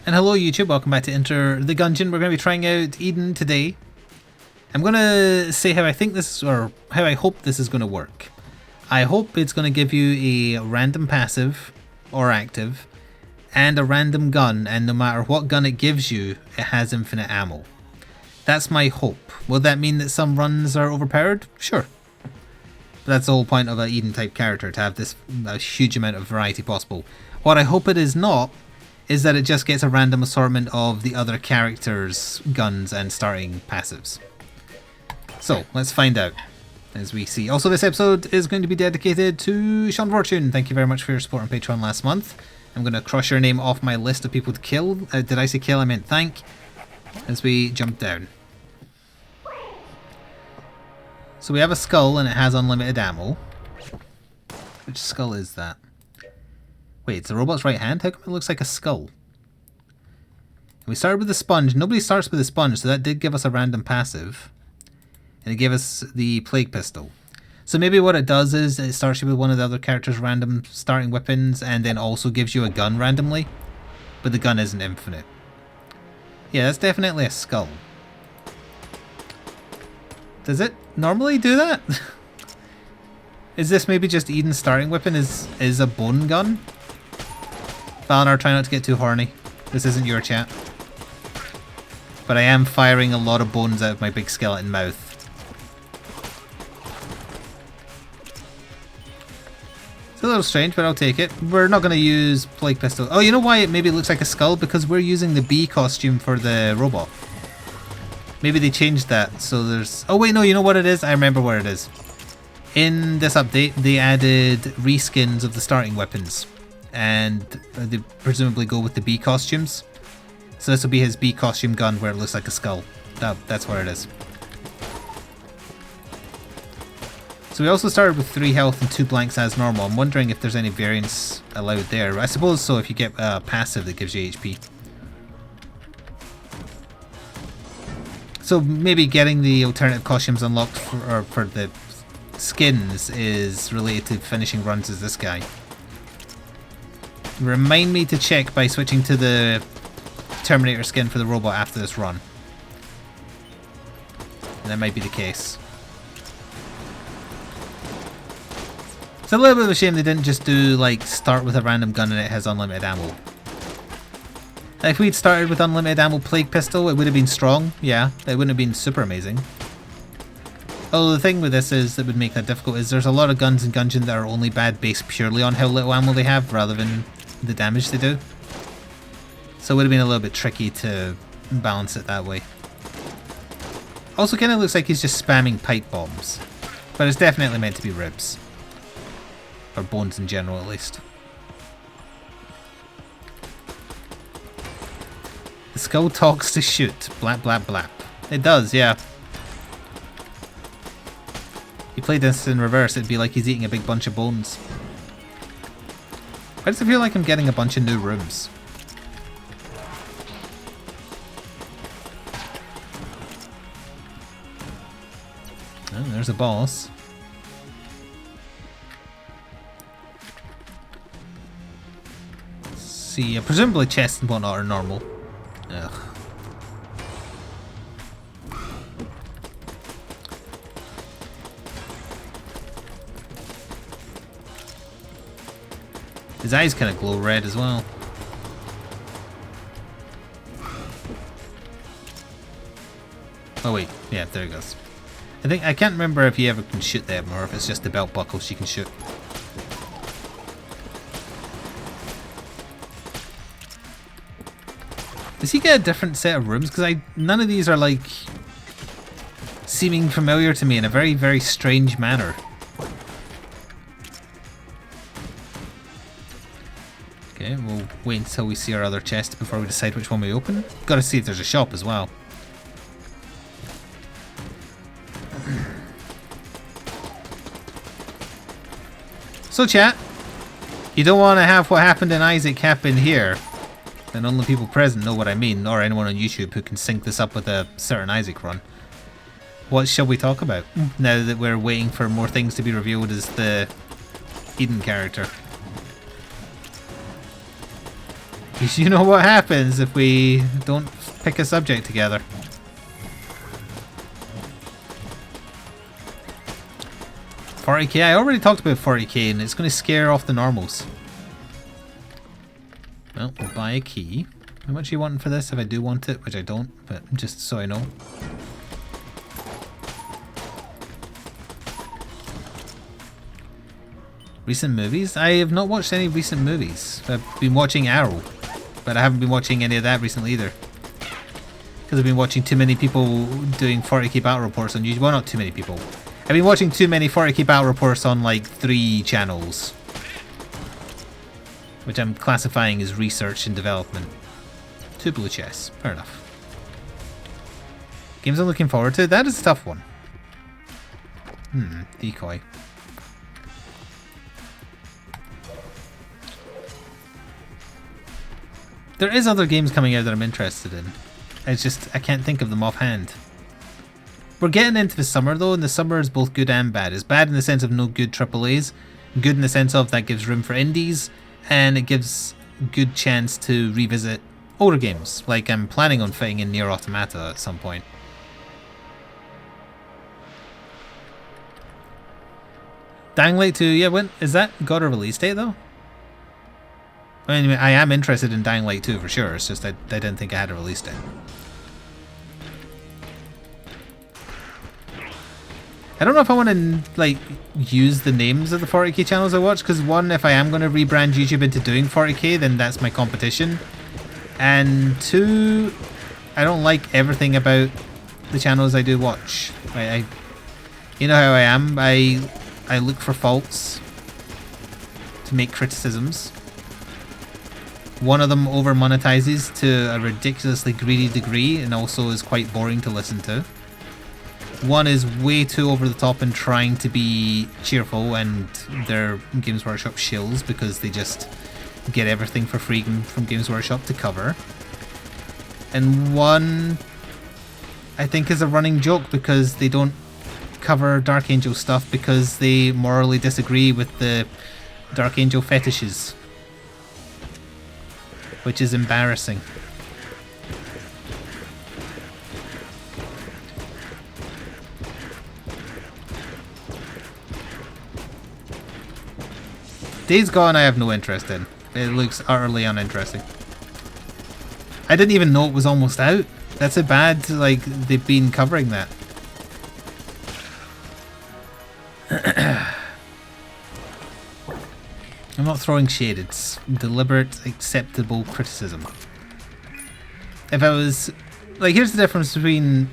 And hello YouTube, welcome back to Enter the Gungeon. We're going to be trying out Eden today. I'm going to say how I think this, or how I hope this is going to work. I hope it's going to give you a random passive, or active, and a random gun, and no matter what gun it gives you, it has infinite ammo. That's my hope. Will that mean that some runs are overpowered? Sure. But that's the whole point of an Eden type character, to have this a huge amount of variety possible. What I hope it is not, is that it just gets a random assortment of the other characters' guns and starting passives. So, let's find out as we see. Also, this episode is going to be dedicated to Sean Fortune. Thank you very much for your support on Patreon last month. I'm going to cross your name off my list of people to kill. Did I say kill? I meant thank. As we jump down. So we have a skull and it has unlimited ammo. Which skull is that? Wait, it's the robot's right hand? How come it looks like a skull? We started with a sponge. Nobody starts with a sponge, so that did give us a random passive. And it gave us the plague pistol. So maybe what it does is it starts you with one of the other characters' random starting weapons and then also gives you a gun randomly. But the gun isn't infinite. Yeah, that's definitely a skull. Does it normally do that? Is this maybe just Eden's starting weapon is a bone gun? Valinar, try not to get too horny. This isn't your chat. But I am firing a lot of bones out of my big skeleton mouth. It's a little strange, but I'll take it. We're not going to use plague pistol. Oh, you know why it maybe looks like a skull? Because we're using the bee costume for the robot. Maybe they changed that, so there's... Oh wait, no, you know what it is? I remember what it is. In this update, they added reskins of the starting weapons. And they presumably go with the bee costumes. So this will be his bee costume gun where it looks like a skull. That's where it is. So we also started with 3 health and 2 blanks as normal. I'm wondering if there's any variance allowed there. I suppose so if you get a passive that gives you HP. So maybe getting the alternative costumes unlocked for the skins is related to finishing runs as this guy. Remind me to check by switching to the Terminator skin for the robot after this run. And that might be the case. It's a little bit of a shame they didn't just do, like, start with a random gun and it has unlimited ammo. If we'd started with unlimited ammo plague pistol, it would have been strong, yeah. It wouldn't have been super amazing. Although the thing with this is that would make that difficult is there's a lot of guns in Gungeon that are only bad based purely on how little ammo they have rather than the damage they do. So it would have been a little bit tricky to balance it that way. Also kind of looks like he's just spamming pipe bombs. But it's definitely meant to be ribs. Or bones in general at least. The skull talks to shoot. Blap blap blap. It does, yeah. If you played this in reverse, it'd be like he's eating a big bunch of bones. Why does it feel like I'm getting a bunch of new rooms? Oh, there's a boss. Let's see, presumably chests and whatnot are normal. Ugh. His eyes kind of glow red as well. Oh wait, yeah, there he goes. I can't remember if he ever can shoot them or if it's just the belt buckle she can shoot. Does he get a different set of rooms? Because none of these are like seeming familiar to me in a very, very strange manner. Okay, we'll wait until we see our other chest before we decide which one we open. Gotta see if there's a shop as well. So chat, you don't want to have what happened in Isaac happen here. Then only people present know what I mean, or anyone on YouTube who can sync this up with a certain Isaac run. What shall we talk about now that we're waiting for more things to be revealed as the Eden character? Because you know what happens if we don't pick a subject together. $40k, I already talked about $40k and it's going to scare off the normals. Well, we'll buy a key. How much are you wanting for this if I do want it, which I don't, but just so I know. Recent movies? I have not watched any recent movies. I've been watching Arrow, but I haven't been watching any of that recently either. Because I've been watching too many people doing 40k battle reports on YouTube. Well, not too many people. I've been watching too many 40k battle reports on like 3 channels. Which I'm classifying as research and development. 2 blue chests. Fair enough. Games I'm looking forward to? That is a tough one. Decoy. There is other games coming out that I'm interested in. It's just, I can't think of them offhand. We're getting into the summer though, and the summer is both good and bad. It's bad in the sense of no good AAAs, good in the sense of that gives room for indies, and it gives good chance to revisit older games. Like I'm planning on fitting in Nier Automata at some point. Dying Light 2, yeah, when is that got a release date though? I mean, I am interested in Dying Light 2 for sure, it's just I didn't think I had a release date. I don't know if I want to like use the names of the 40k channels I watch, because one, if I am going to rebrand YouTube into doing 40k, then that's my competition. And 2, I don't like everything about the channels I do watch. I you know how I am, I look for faults to make criticisms. One of them over monetizes to a ridiculously greedy degree and also is quite boring to listen to. One is way too over the top and trying to be cheerful, and they're Games Workshop shills because they just get everything for free from Games Workshop to cover. And one, I think, is a running joke because they don't cover Dark Angel stuff because they morally disagree with the Dark Angel fetishes. Which is embarrassing. Days Gone I have no interest in. It looks utterly uninteresting. I didn't even know it was almost out. That's how bad like they've been covering that. I'm not throwing shade, it's deliberate, acceptable criticism. If I was... like, here's the difference between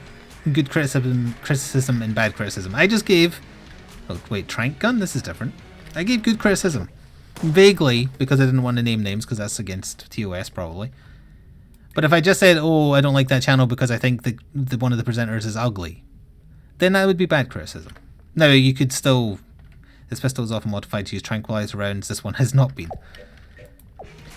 good criticism and bad criticism. I just gave... oh, wait, Trank Gun? This is different. I gave good criticism. Vaguely, because I didn't want to name names, because that's against TOS, probably. But if I just said, oh, I don't like that channel because I think the one of the presenters is ugly, then that would be bad criticism. Now, you could still... this pistol is often modified to use tranquilizer rounds. This one has not been.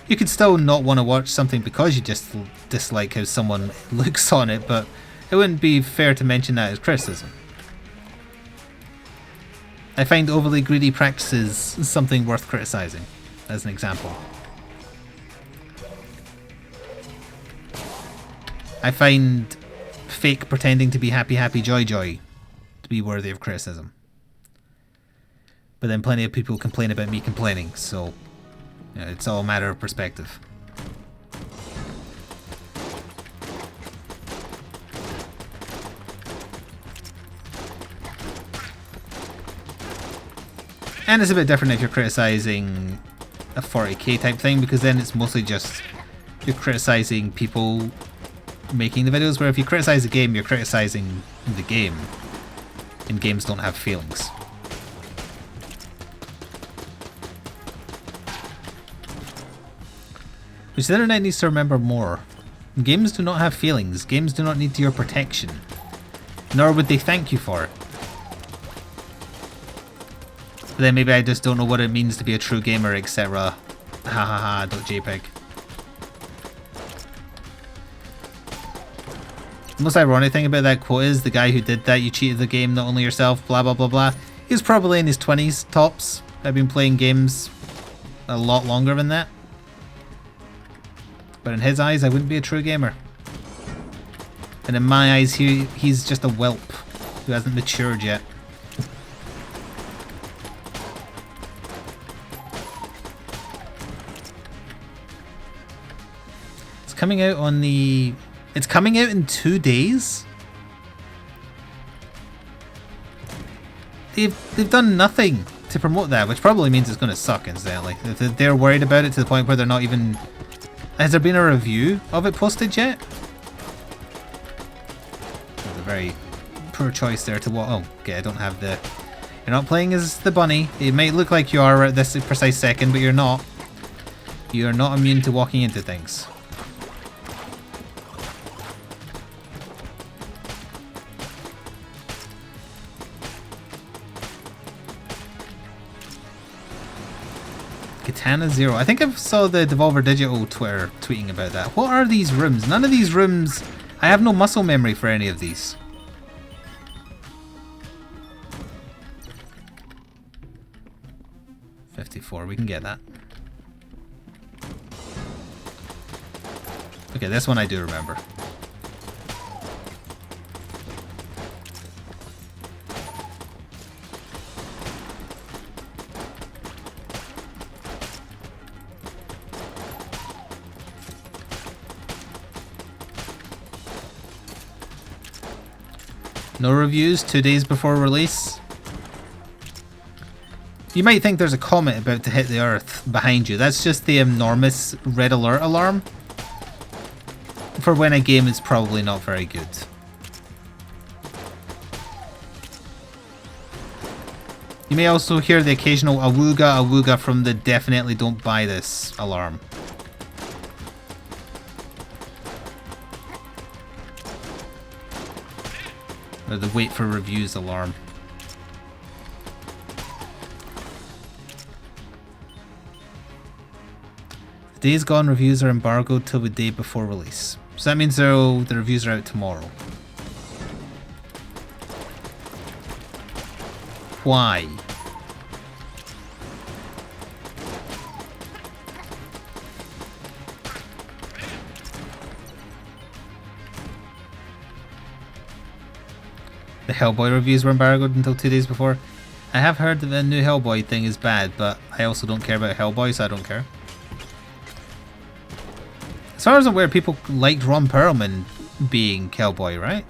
You could still not want to watch something because you just dislike how someone looks on it, but it wouldn't be fair to mention that as criticism. I find overly greedy practices something worth criticizing, as an example. I find fake pretending to be happy, happy, joy, joy to be worthy of criticism. But then plenty of people complain about me complaining, so you know, it's all a matter of perspective. And it's a bit different if you're criticizing a 40k type thing, because then it's mostly just you're criticizing people making the videos, where if you criticize the game, you're criticizing the game, and games don't have feelings. Which the internet needs to remember more. Games do not have feelings. Games do not need your protection. Nor would they thank you for it. But then maybe I just don't know what it means to be a true gamer, etc. Hahaha.jpg. The most ironic thing about that quote is the guy who did that, you cheated the game, not only yourself, blah blah blah blah. He was probably in his 20s tops. I've been playing games a lot longer than that. But in his eyes, I wouldn't be a true gamer. And in my eyes, he's just a whelp who hasn't matured yet. It's coming out on the... It's coming out in 2 days? They've done nothing to promote that, which probably means it's going to suck, incidentally. If they're worried about it to the point where they're not even... Has there been a review of it posted yet? That's a very poor choice there to what... Oh, okay, I don't have the... You're not playing as the bunny. It might look like you are at this precise second, but you're not. You're not immune to walking into things. Katana Zero. I think I saw the Devolver Digital Twitter tweeting about that. What are these rooms? None of these rooms... I have no muscle memory for any of these. $54, we can get that. Okay, this one I do remember. No reviews 2 days before release. You might think there's a comet about to hit the earth behind you. That's just the enormous red alert alarm for when a game is probably not very good. You may also hear the occasional awooga awooga from the definitely don't buy this alarm. Or the wait for reviews alarm. The Days Gone reviews are embargoed till the day before release. So that means the reviews are out tomorrow. Why? The Hellboy reviews were embargoed until 2 days before. I have heard that the new Hellboy thing is bad, but I also don't care about Hellboy, so I don't care. As far as I'm aware, people liked Ron Perlman being Hellboy, right?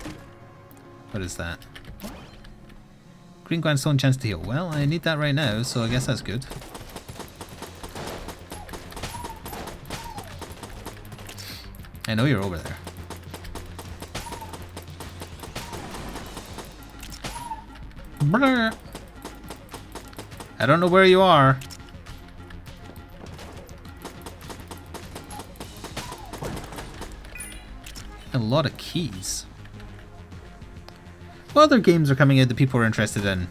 What is that? Green Grindstone chance to heal. Well, I need that right now, so I guess that's good. I know you're over there. Brr. I don't know where you are. A lot of keys. What other games are coming out that people are interested in?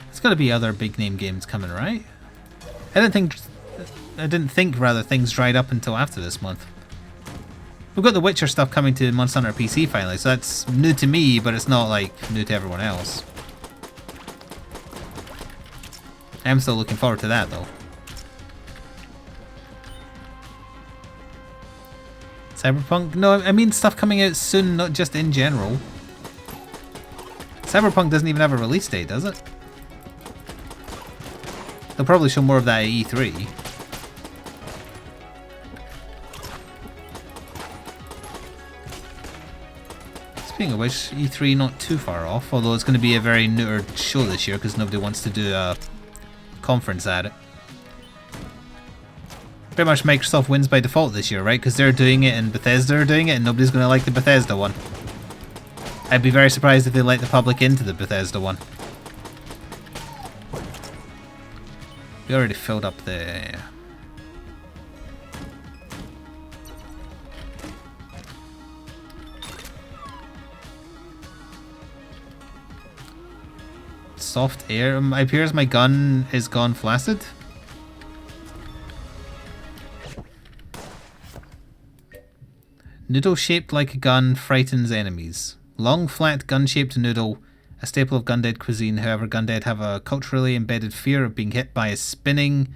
There's got to be other big name games coming, right? I didn't think rather things dried up until after this month. We've got the Witcher stuff coming to Monster Hunter PC finally, so that's new to me, but it's not like new to everyone else. I'm still looking forward to that though. Cyberpunk? No, I mean stuff coming out soon, not just in general. Cyberpunk doesn't even have a release date, does it? They'll probably show more of that at E3. Speaking of which, E3 not too far off, although it's going to be a very neutered show this year because nobody wants to do a conference at it. Pretty much Microsoft wins by default this year, right? Because they're doing it and Bethesda are doing it and nobody's going to like the Bethesda one. I'd be very surprised if they let the public into the Bethesda one. We already filled up the... Soft air. It appears my gun is gone flaccid. Noodle shaped like a gun frightens enemies. Long, flat, gun-shaped noodle, a staple of Gundead cuisine. However, Gundead have a culturally embedded fear of being hit by a spinning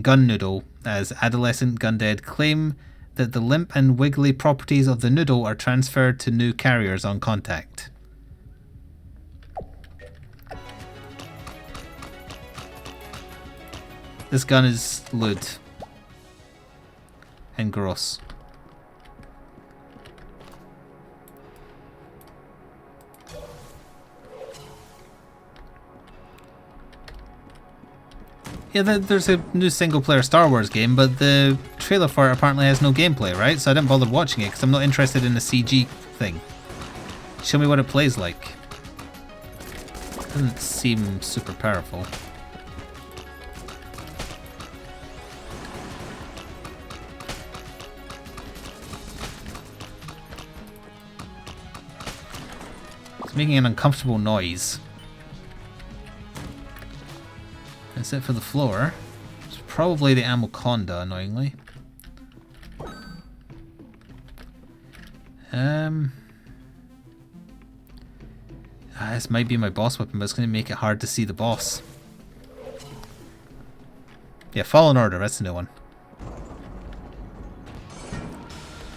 gun noodle, as adolescent Gundead claim that the limp and wiggly properties of the noodle are transferred to new carriers on contact. This gun is lewd and gross. Yeah, there's a new single-player Star Wars game, but the trailer for it apparently has no gameplay, right? So I didn't bother watching it because I'm not interested in the CG thing. Show me what it plays like. Doesn't seem super powerful. It's making an uncomfortable noise. That's it for the floor. It's probably the Amoconda, annoyingly. This might be my boss weapon, but it's going to make it hard to see the boss. Yeah, Fallen Order, that's the new one.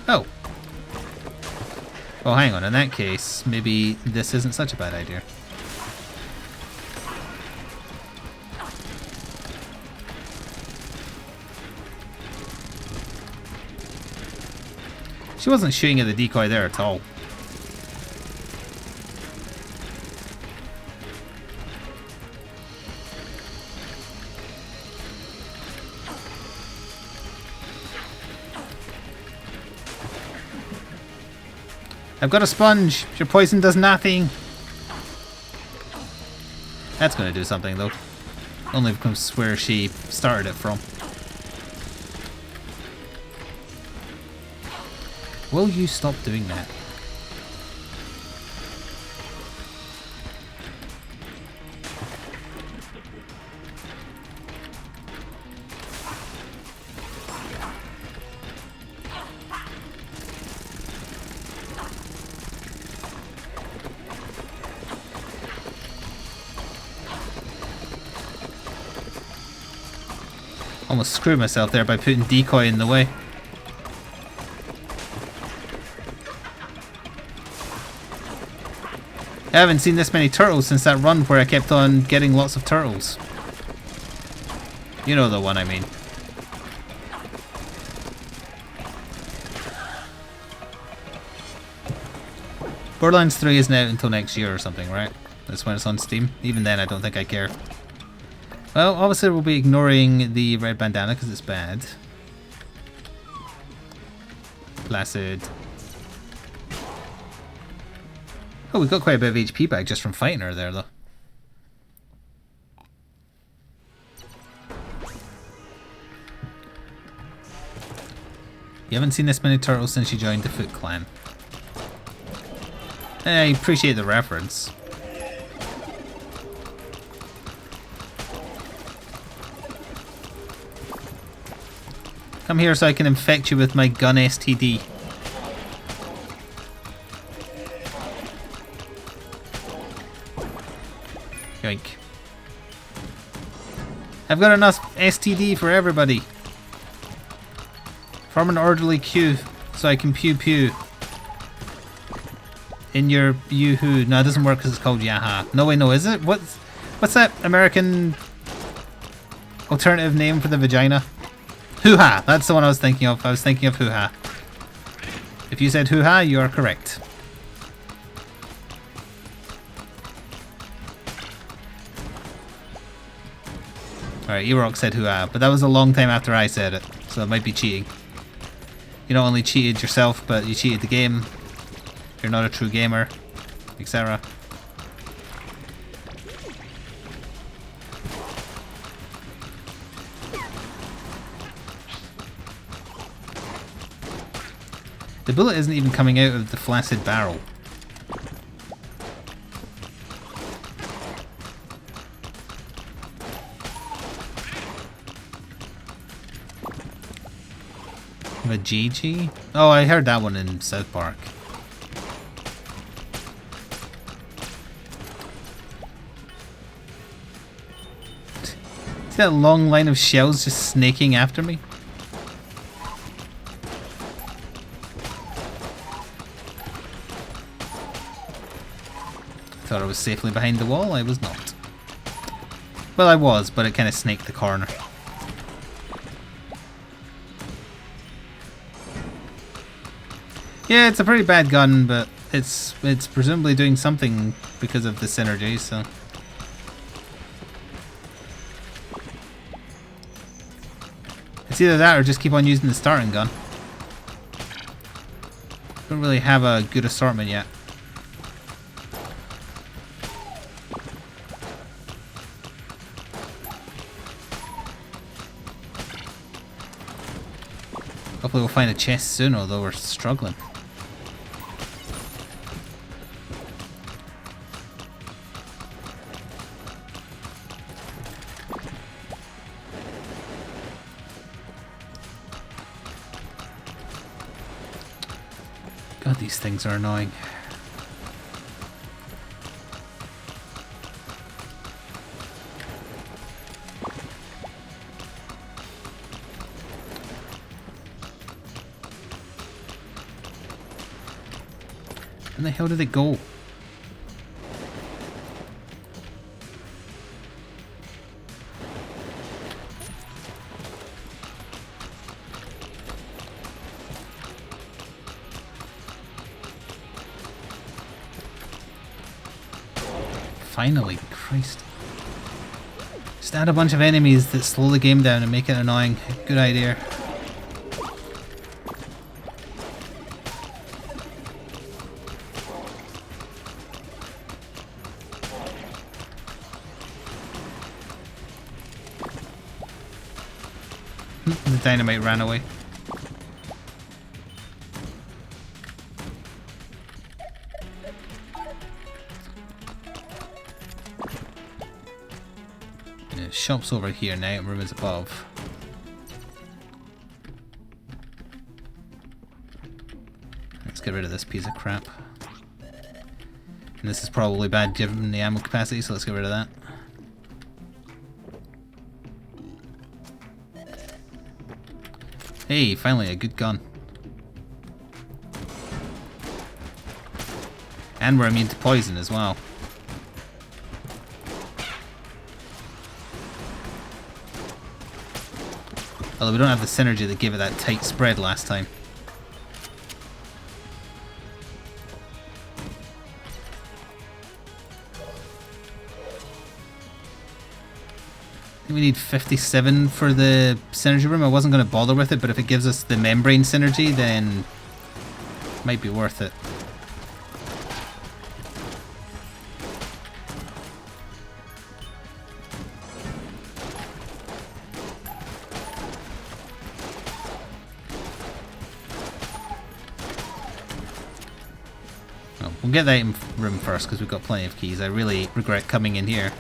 Oh. Well, hang on, in that case, maybe this isn't such a bad idea. She wasn't shooting at the decoy there at all. I've got a sponge. Your poison does nothing. That's going to do something though. Only because where she started it from. Will you stop doing that? Almost screwed myself there by putting decoy in the way. I haven't seen this many turtles since that run where I kept on getting lots of turtles. You know the one I mean. Borderlands 3 isn't out until next year or something, right? That's when it's on Steam. Even then, I don't think I care. Well, obviously we'll be ignoring the red bandana because it's bad. Placid. Oh, we got quite a bit of HP back just from fighting her there, though. You haven't seen this many turtles since you joined the Foot Clan. I appreciate the reference. Come here so I can infect you with my gun STD. Yoink. I've got enough STD for everybody. Form an orderly queue so I can pew pew. In your yoo-hoo. No, it doesn't work because it's called Yaha. No, wait, no, is it? What's that American alternative name for the vagina? Hoo-ha! That's the one I was thinking of. I was thinking of hoo-ha. If you said hoo-ha, you are correct. Alright, Erok said hoo-ha, but that was a long time after I said it, so it might be cheating. You not only cheated yourself, but you cheated the game. You're not a true gamer, etc. The bullet isn't even coming out of the flaccid barrel. Vajiji? Oh, I heard that one in South Park. See that long line of shells just snaking after me? Thought I was safely behind the wall. I was not. Well, I was, but it kind of snaked the corner. Yeah, it's a pretty bad gun, but it's presumably doing something because of the synergies, so... It's either that or just keep on using the starting gun. Don't really have a good assortment yet. Hopefully we'll find a chest soon, although we're struggling. God, these things are annoying. Where the hell did it go? Finally, Christ. Just add a bunch of enemies that slow the game down and make it annoying. Good idea. The dynamite ran away. The shop's over here now, room is above. Let's get rid of this piece of crap. And this is probably bad given the ammo capacity, so let's get rid of that. Hey, finally a good gun. And we're immune to poison as well. Although we don't have the synergy that gave it that tight spread last time. We need 57 for the synergy room. I wasn't going to bother with it, but if it gives us the membrane synergy, then it might be worth it. Oh, we'll get that room first because we've got plenty of keys. I really regret coming in here.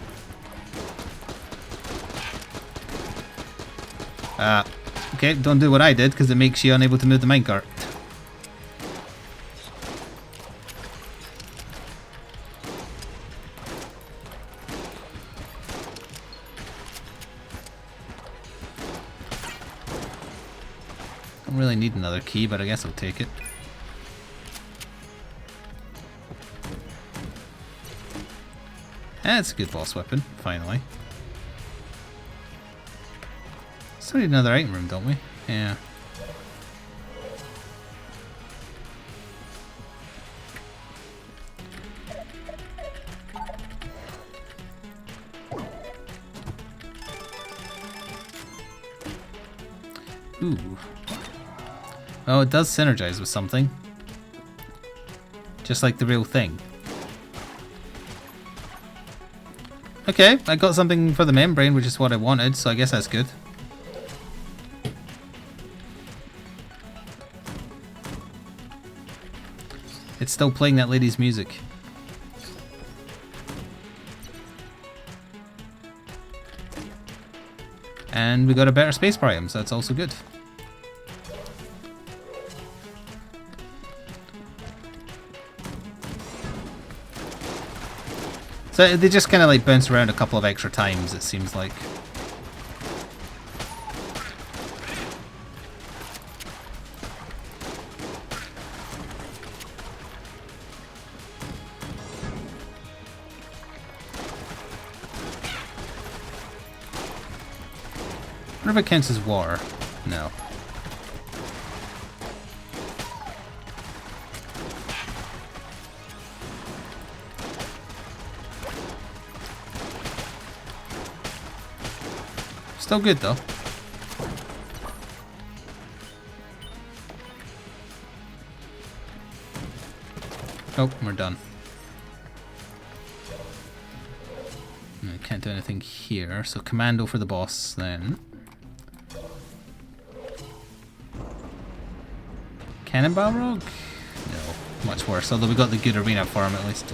Okay, don't do what I did because it makes you unable to move the minecart. Don't really need another key, but I guess I'll take it. That's a good boss weapon, finally. Still need another item room, don't we? Yeah. Ooh. Oh, it does synergize with something. Just like the real thing. Okay, I got something for the membrane, which is what I wanted, so I guess that's good. It's still playing that lady's music. And we got a better spacebar item, so that's also good. So they just kind of like bounce around a couple of extra times, it seems like. wonder if it counts as war. No. Still good though. Oh, we're done. I can't do anything here, so commando for the boss then. Cannonball Rogue? No, much worse, although we got the good arena for him at least.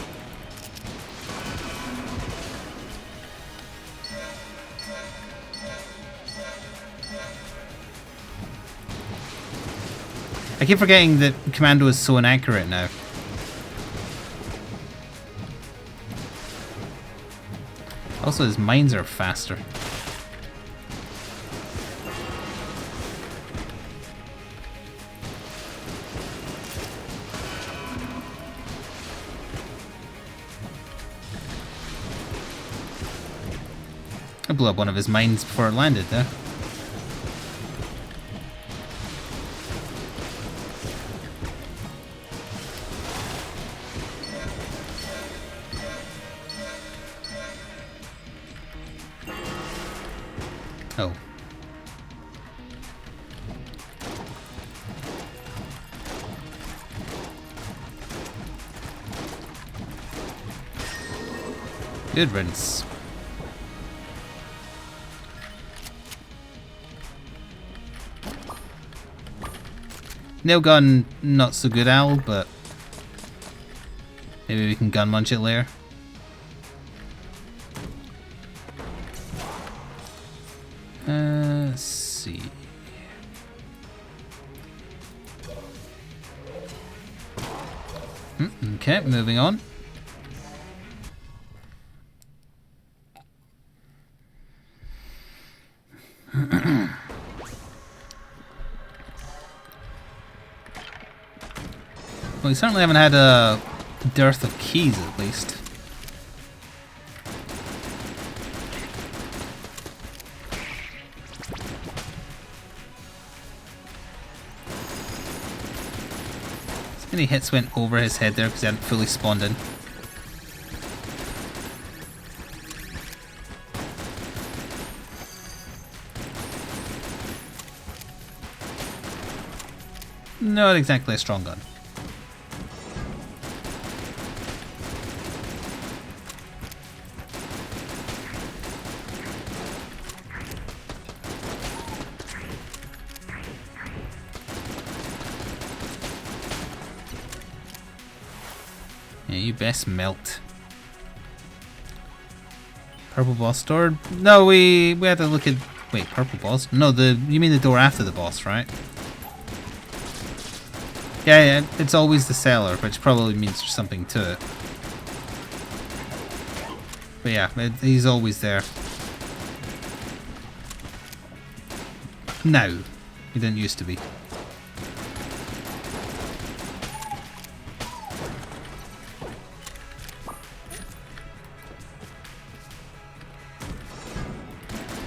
I keep forgetting that commando is so inaccurate now. Also, his mines are faster. I blew up one of his mines before it landed there. Oh. Good riddance. Nail gun, not so good, Al, but maybe we can gun munch it later. Let's see. Okay, moving on. Well, we certainly haven't had a dearth of keys, at least. So many hits went over his head there because he hadn't fully spawned in. Not exactly a strong gun. Yeah, you best melt. Purple boss door? No, we had to look at... Wait, purple boss? No, you mean the door after the boss, right? Yeah, it's always the cellar, which probably means there's something to it. But yeah, he's always there. Now. He didn't used to be.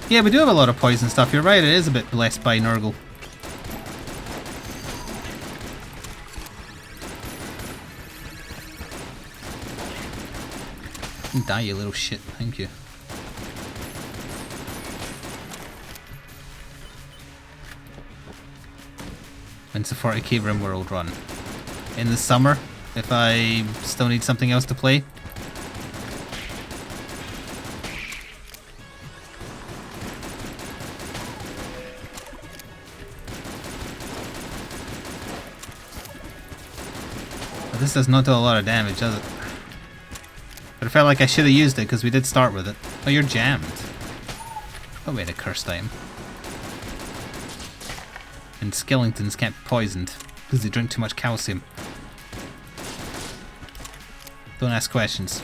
Yeah, we do have a lot of poison stuff. You're right, it is a bit blessed by Nurgle. Die, you little shit. Thank you. When's the 40k RimWorld run? In the summer, if I still need something else to play. But this does not do a lot of damage, does it? But I felt like I should have used it because we did start with it. Oh, you're jammed. Oh wait, a cursed item. And skeletons can't be poisoned because they drink too much calcium. Don't ask questions.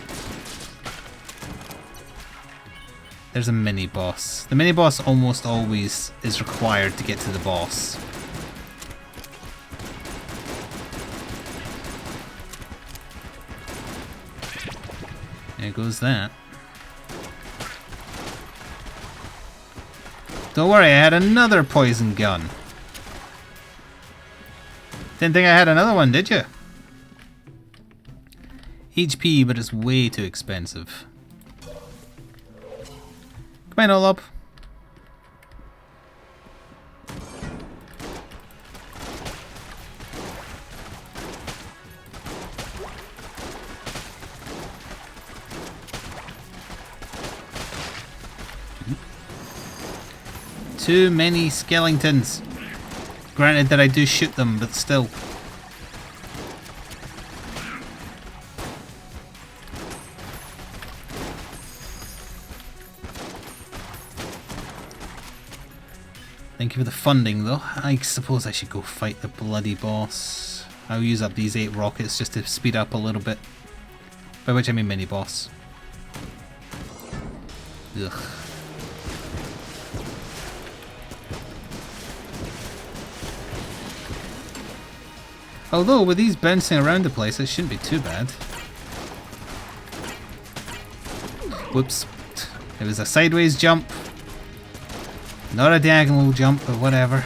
There's a mini boss. The mini boss almost always is required to get to the boss. There goes that. Don't worry, I had another poison gun. Didn't think I had another one, did you? HP, but it's way too expensive. Come on, Olop. Too many skeletons. Granted that I do shoot them, but still. Thank you for the funding though. I suppose I should go fight the bloody boss. I'll use up these 8 rockets just to speed up a little bit. By which I mean mini boss. Ugh. Although, with these bouncing around the place, it shouldn't be too bad. Whoops. It was a sideways jump. Not a diagonal jump, but whatever.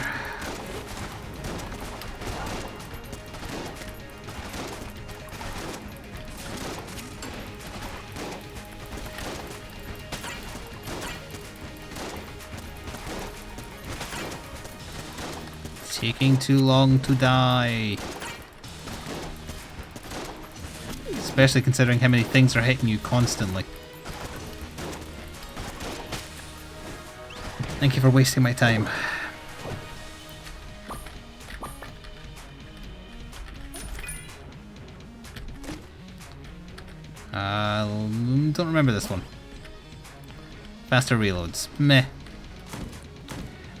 It's taking too long to die. Especially considering how many things are hitting you constantly. Thank you for wasting my time. Don't remember this one. Faster reloads. Meh.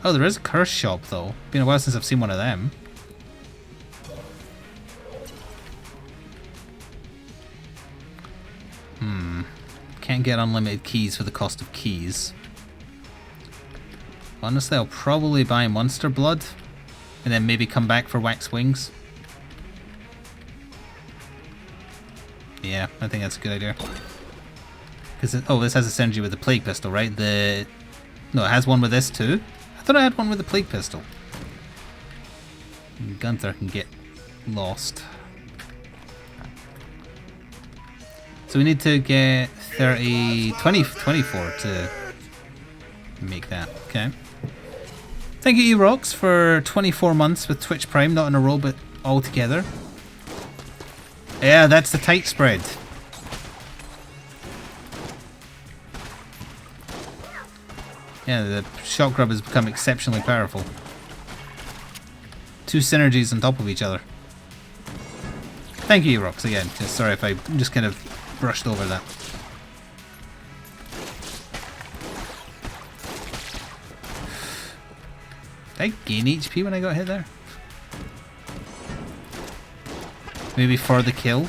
Oh, there is a curse shop though. Been a while since I've seen one of them. Can't get unlimited keys for the cost of keys. Honestly, I'll probably buy monster blood and then maybe come back for wax wings. Yeah, I think that's a good idea. Because oh, this has a synergy with the plague pistol, right? No, it has one with this too. I thought I had one with the plague pistol. Gunther can get lost. So we need to get 24 to make that. Okay. Thank you, Erox, for 24 months with Twitch Prime, not in a row, but all together. Yeah, that's the tight spread. Yeah, the shock grub has become exceptionally powerful. 2 synergies on top of each other. Thank you, Erox, again. Just sorry if I just kind of brushed over that. Did I gain HP when I got hit there? Maybe for the kill?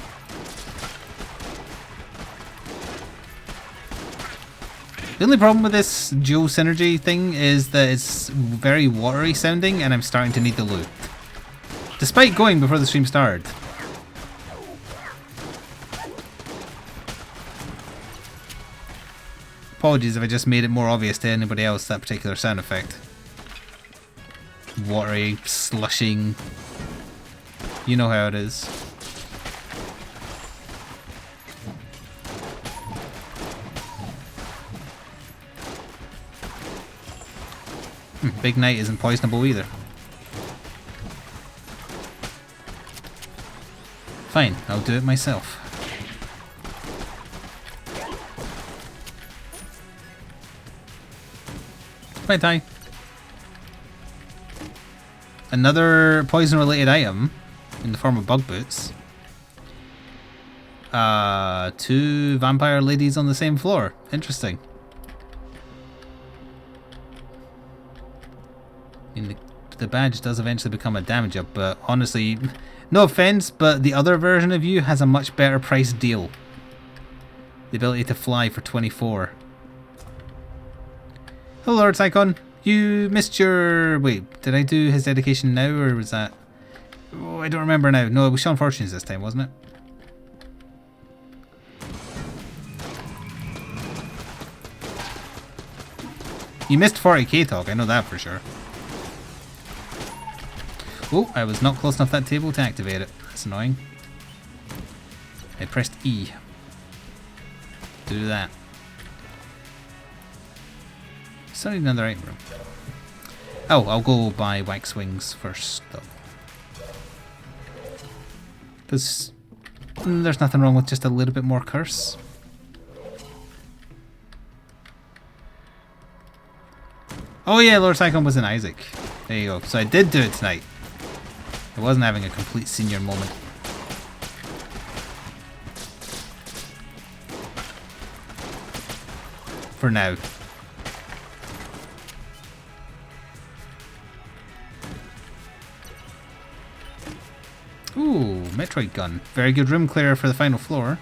The only problem with this dual synergy thing is that it's very watery sounding and I'm starting to need the loot. Despite going before the stream started. Apologies if I just made it more obvious to anybody else, that particular sound effect. Watery, slushing. You know how it is. Big Knight isn't poisonable either. Fine, I'll do it myself. Might die. Another poison-related item in the form of bug boots. 2 vampire ladies on the same floor. Interesting. I mean, the badge does eventually become a damage up, but honestly, no offense, but the other version of you has a much better price deal. The ability to fly for 24. Hello, Lord Psychon. You missed your... Wait, did I do his dedication now, or was that... Oh, I don't remember now. No, it was Sean Fortunes this time, wasn't it? You missed 40k talk, I know that for sure. Oh, I was not close enough that table to activate it. That's annoying. I pressed E to do that. Still need another item room. Oh, I'll go buy wax wings first though. Because there's nothing wrong with just a little bit more curse. Oh yeah, Lord Cyclone was in Isaac. There you go. So I did do it tonight. I wasn't having a complete senior moment. For now. Ooh, Metroid gun. Very good room clear for the final floor.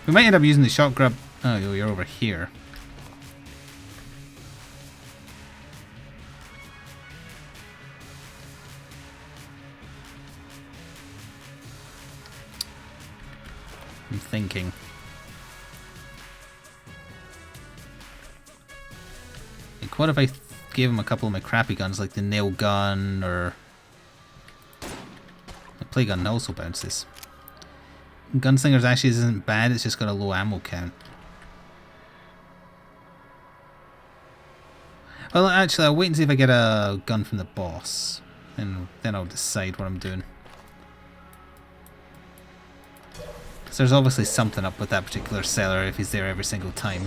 We might end up using the shot grab. Oh, you're over here. I'm thinking. Like, what if I gave him a couple of my crappy guns, like the nail gun or the play gun also bounces. Gunslinger's actually isn't bad, it's just got a low ammo count. Well, actually, I'll wait and see if I get a gun from the boss, and then I'll decide what I'm doing. So there's obviously something up with that particular seller if he's there every single time.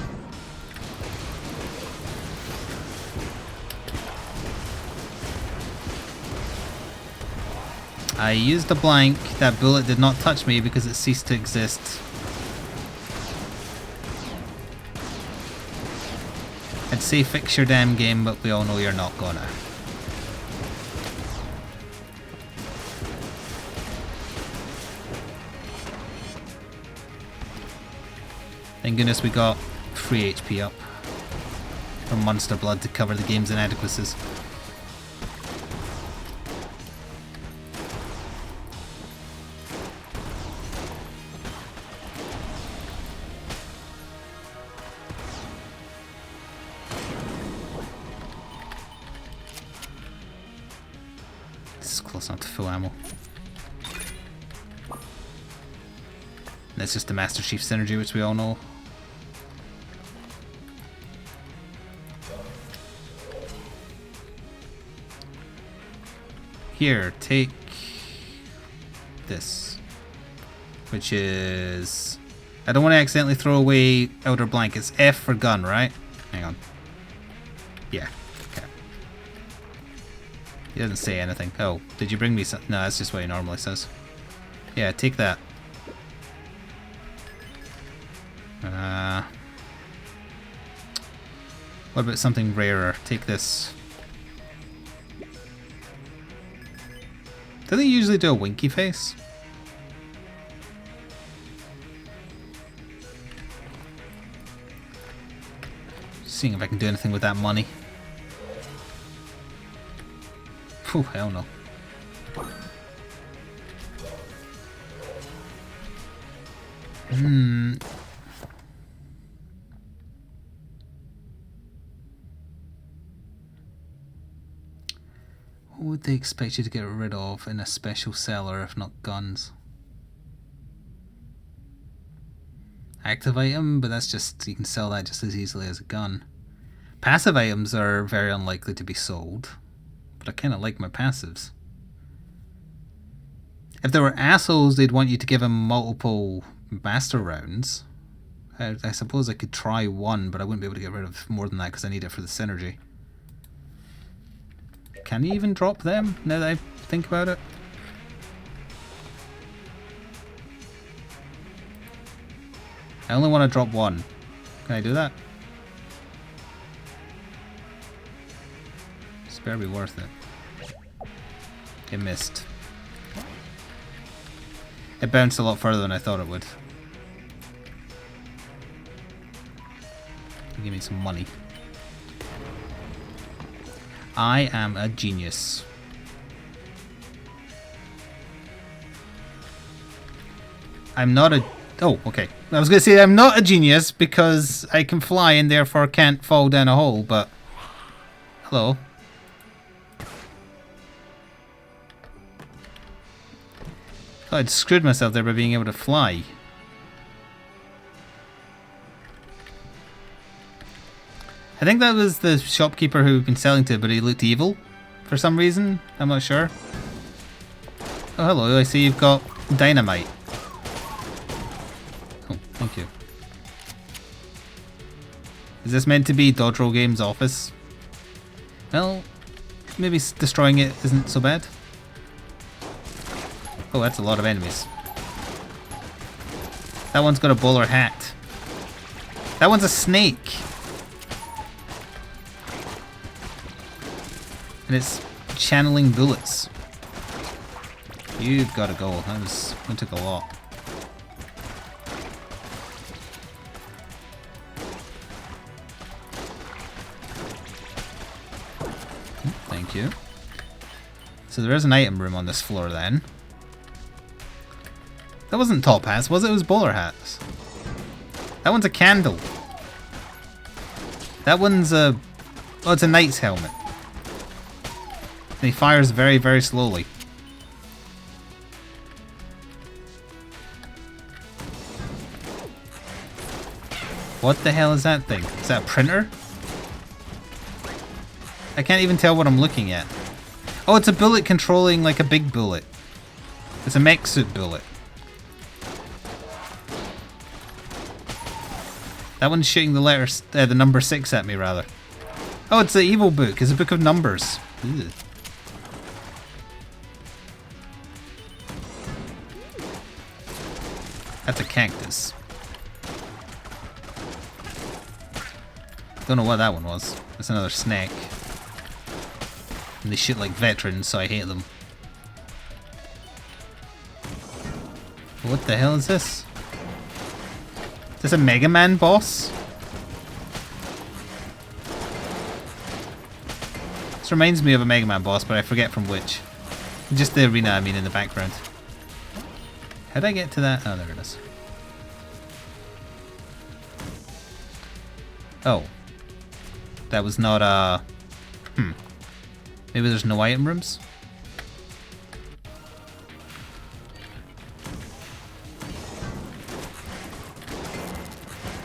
I used a blank. That bullet did not touch me because it ceased to exist. I'd say fix your damn game, but we all know you're not gonna. Thank goodness we got free HP up from Monster Blood to cover the game's inadequacies. This is close enough to full ammo. That's just the Master Chief synergy, which we all know. Here, take this, which is... I don't want to accidentally throw away Outer Blank. It's F for gun, right? Hang on. Yeah, okay. He doesn't say anything. Oh, did you bring me some? No, that's just what he normally says. Yeah, take that. What about something rarer? Take this. Do they usually do a winky face? Seeing if I can do anything with that money. Oh, hell no. What would they expect you to get rid of in a special seller if not guns? Active item, but that's just, you can sell that just as easily as a gun. Passive items are very unlikely to be sold, but I kind of like my passives. If there were assholes, they'd want you to give them multiple master rounds. I suppose I could try one, but I wouldn't be able to get rid of more than that because I need it for the synergy. Can you even drop them, now that I think about it? I only want to drop one. Can I do that? It's better be worth it. It missed. It bounced a lot further than I thought it would. Give me some money. I am a genius. I'm not a... Oh, okay. I was going to say I'm not a genius because I can fly and therefore can't fall down a hole, but... Hello. Thought I'd screwed myself there by being able to fly. I think that was the shopkeeper who we've been selling to, but he looked evil for some reason. I'm not sure. Oh, hello. I see you've got dynamite. Oh, thank you. Is this meant to be Dodge Roll Games' office? Well, maybe destroying it isn't so bad. Oh, that's a lot of enemies. That one's got a bowler hat. That one's a snake. And it's channeling bullets. You've got to go. That took a lot. Thank you. So there is an item room on this floor then. That wasn't top hats, was it? It was bowler hats. That one's a candle. That one's a... Oh, it's a knight's helmet. And he fires very, very slowly. What the hell is that thing? Is that a printer? I can't even tell what I'm looking at. Oh, it's a bullet controlling like a big bullet. It's a mech suit bullet. That one's shooting the letters, the number 6 at me, rather. Oh, it's the evil book. It's a book of numbers. Ew. That's a cactus. Don't know what that one was. That's another snake. And they shoot like veterans, so I hate them. What the hell is this? Is this a Mega Man boss? This reminds me of a Mega Man boss, but I forget from which. Just the arena, I mean, in the background. How'd I get to that? Oh, there it is. Oh. That was not a... Maybe there's no item rooms?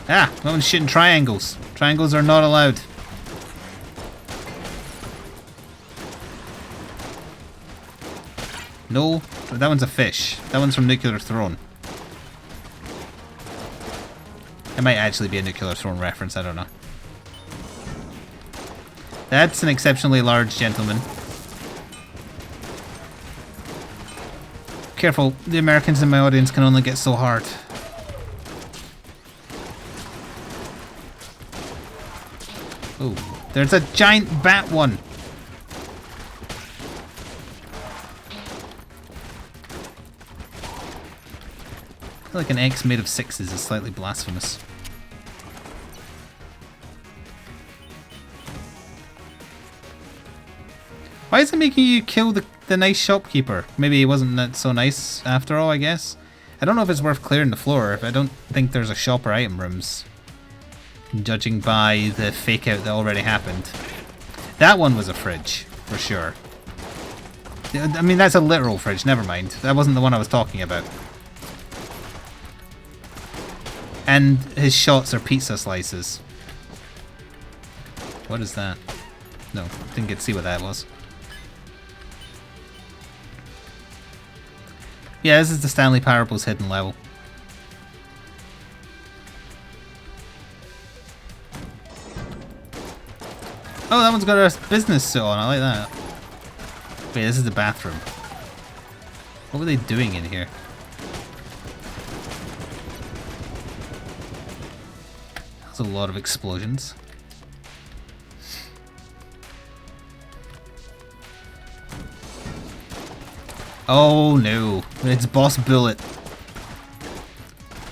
Ah! That one's shooting triangles. Triangles are not allowed. No, that one's a fish. That one's from Nuclear Throne. It might actually be a Nuclear Throne reference, I don't know. That's an exceptionally large gentleman. Careful, the Americans in my audience can only get so hard. Oh, there's a giant bat one. I feel like an X made of 6s is slightly blasphemous. Why is it making you kill the nice shopkeeper? Maybe he wasn't that so nice after all, I guess. I don't know if it's worth clearing the floor. I don't think there's a shop or item rooms. Judging by the fake out that already happened. That one was a fridge, for sure. I mean, that's a literal fridge, never mind. That wasn't the one I was talking about. And his shots are pizza slices. What is that? No, didn't get to see what that was. Yeah, this is the Stanley Parable's hidden level. Oh, that one's got a business suit on. I like that. Wait, this is the bathroom. What were they doing in here? That's a lot of explosions. Oh no, it's Boss Bullet.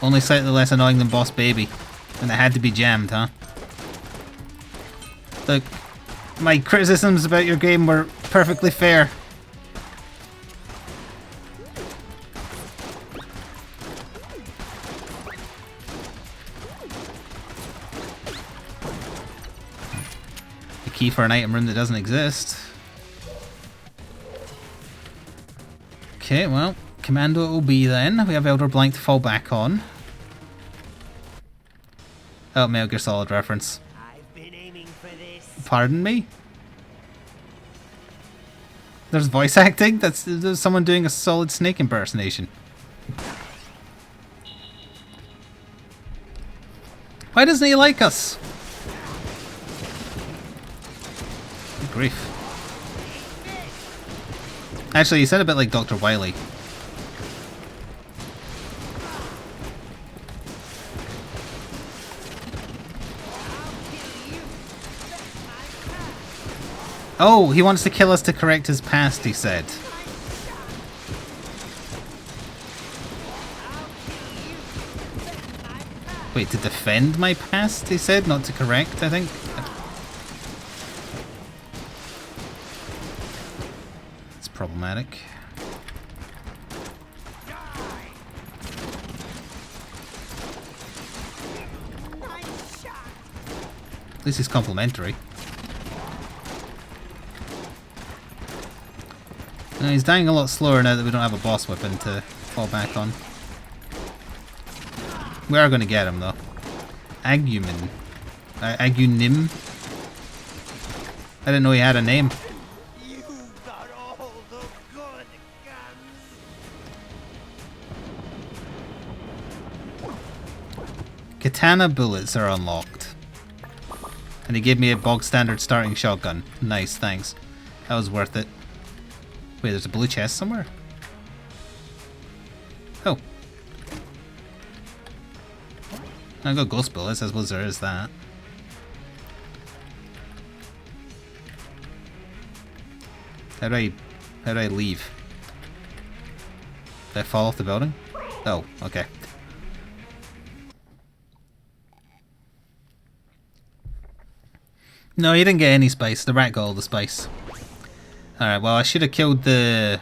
Only slightly less annoying than Boss Baby. And it had to be jammed, huh? Look, my criticisms about your game were perfectly fair. key for an item room that doesn't exist. Okay, well, Commando it will be then. We have Elder Blank to fall back on. Oh, Metal Gear Solid reference. I've been aiming for this. Pardon me? There's voice acting? There's someone doing a Solid Snake impersonation. Why doesn't he like us? Good grief. Actually, you sound a bit like Dr. Wily. Oh, he wants to kill us to correct his past, he said. Wait, to defend my past, he said? Not to correct, I think? It's problematic. At least he's complimentary. No, he's dying a lot slower now that we don't have a boss weapon to fall back on. We are going to get him though. Agumin. Agunim? I didn't know he had a name. You got all the good guns. Katana bullets are unlocked. And he gave me a bog standard starting shotgun. Nice, thanks. That was worth it. Wait, there's a blue chest somewhere? Oh. I got ghost bullets, I suppose there is that. How do I leave? Did I fall off the building? Oh, okay. No, you didn't get any spice. The rat got all the spice. Alright, well I should have killed the...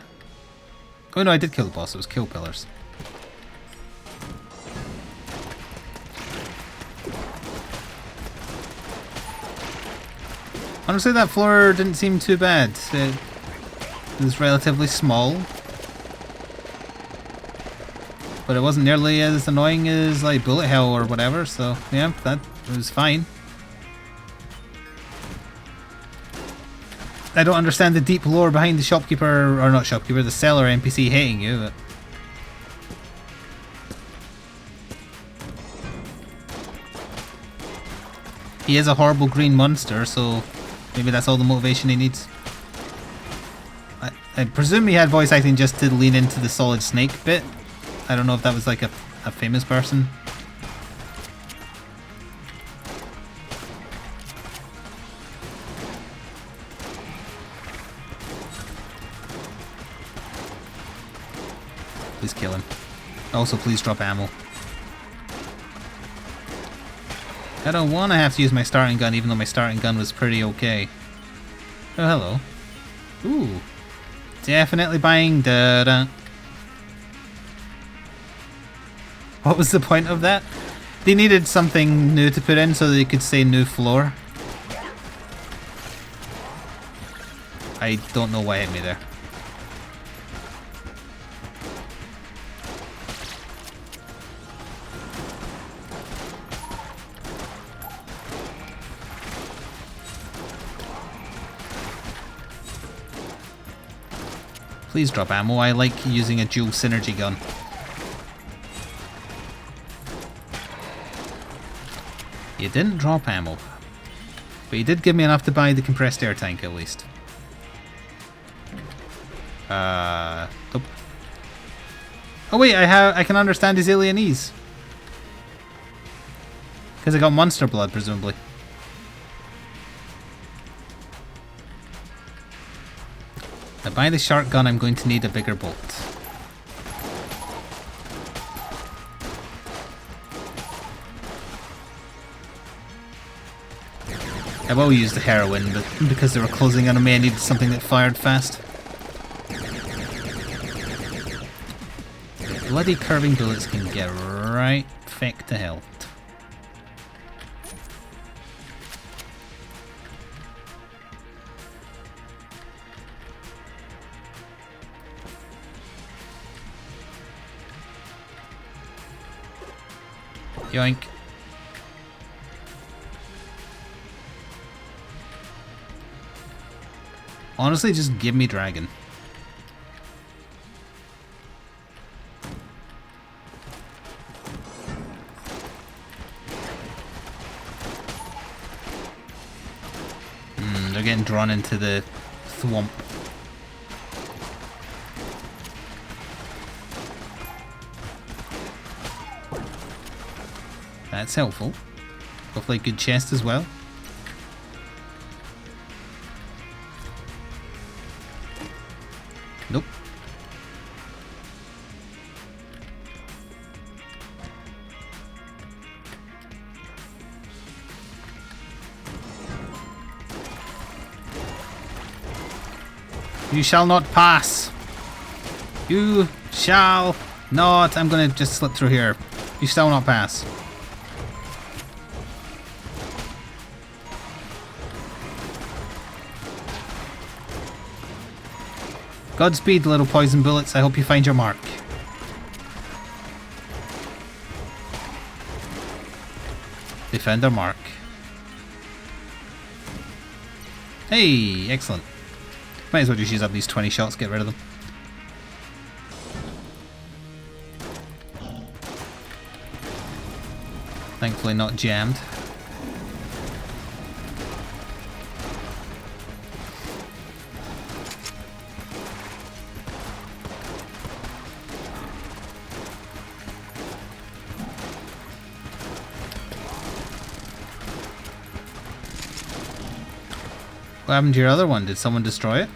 Oh no, I did kill the boss. It was kill pillars. Honestly, that floor didn't seem too bad. It was relatively small. But it wasn't nearly as annoying as like bullet hell or whatever, so yeah, that was fine. I don't understand the deep lore behind the shopkeeper, or not shopkeeper, the seller NPC hating you. But he is a horrible green monster, so maybe that's all the motivation he needs. I presume he had voice acting just to lean into the Solid Snake bit. I don't know if that was like a famous person. Please kill him. Also, please drop ammo. I don't want to have to use my starting gun, even though my starting gun was pretty okay. Oh, hello. Ooh. Definitely buying da-da. What was the point of that? They needed something new to put in so they could say new floor. I don't know why it hit me there. Please drop ammo. I like using a dual synergy gun. You didn't drop ammo, but you did give me enough to buy the compressed air tank at least. Nope. Oh wait, I can understand his alienese. Because I got monster blood, presumably. To buy the shark gun, I'm going to need a bigger bolt. I will use the heroin, but because they were closing on me, I needed something that fired fast. Bloody curving bullets can get right feck to hell. Yoink. Honestly, just give me dragon. They're getting drawn into the thwomp. That's helpful. Hopefully a good chest as well. Nope. You shall not pass. You shall not. I'm gonna just slip through here. You shall not pass. Godspeed, little poison bullets. I hope you find your mark. They found their mark. Hey, excellent. Might as well just use up these 20 shots, get rid of them. Thankfully not jammed. What happened to your other one? Did someone destroy it?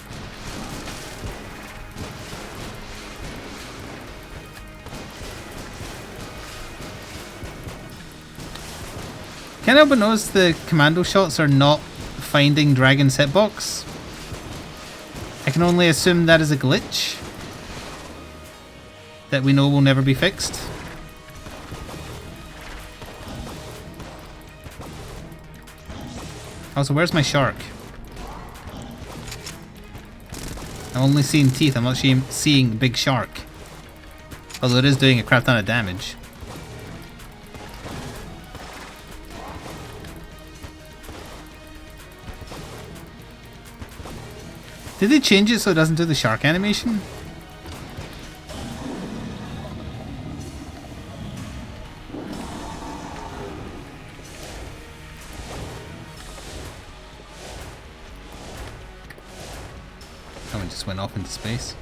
Can't help but notice the commando shots are not finding Dragon's hitbox. I can only assume that is a glitch that we know will never be fixed. Also, where's my shark? I'm only seeing teeth, I'm not seeing big shark. Although it is doing a crap ton of damage. Did they change it so it doesn't do the shark animation? Someone just went off into space.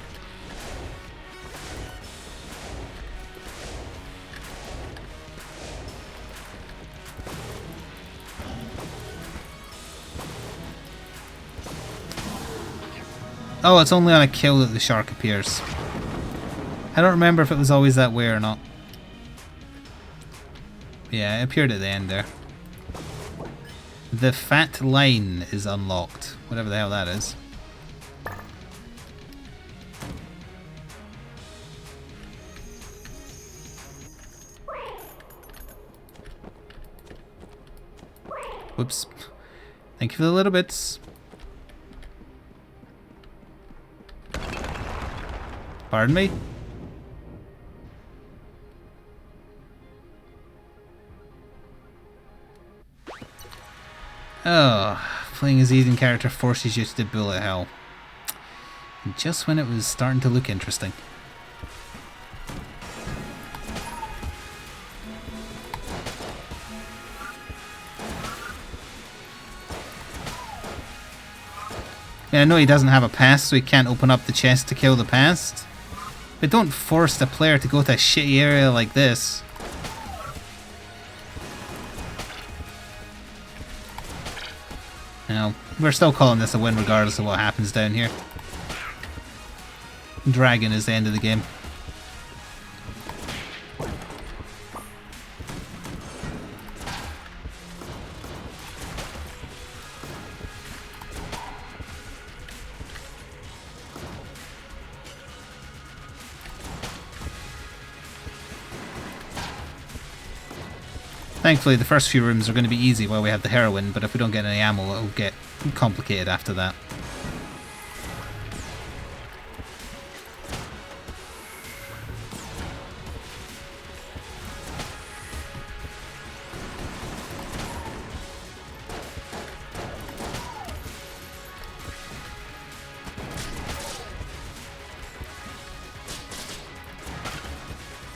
Oh, it's only on a kill that the shark appears. I don't remember if it was always that way or not. Yeah, it appeared at the end there. The fat line is unlocked. Whatever the hell that is. Whoops. Thank you for the little bits. Pardon me? Oh, playing as Eden character forces you to bullet hell. Just when it was starting to look interesting. Yeah, I know he doesn't have a past, so he can't open up the chest to kill the past. But don't force the player to go to a shitty area like this. Now, we're still calling this a win regardless of what happens down here. Dragon is the end of the game. Thankfully, the first few rooms are going to be easy while we have the heroine, but if we don't get any ammo, it'll get complicated after that.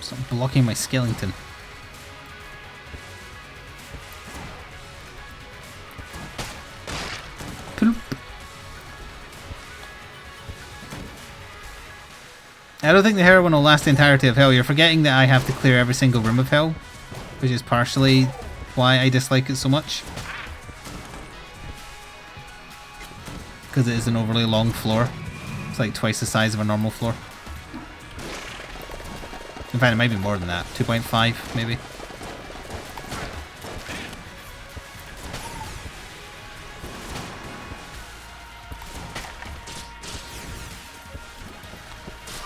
Stop blocking my skeleton. Ploop. I don't think the heroin will last the entirety of hell. You're forgetting that I have to clear every single room of hell, which is partially why I dislike it so much. Because it is an overly long floor. It's like twice the size of a normal floor. In fact, it might be more than that. 2.5 maybe.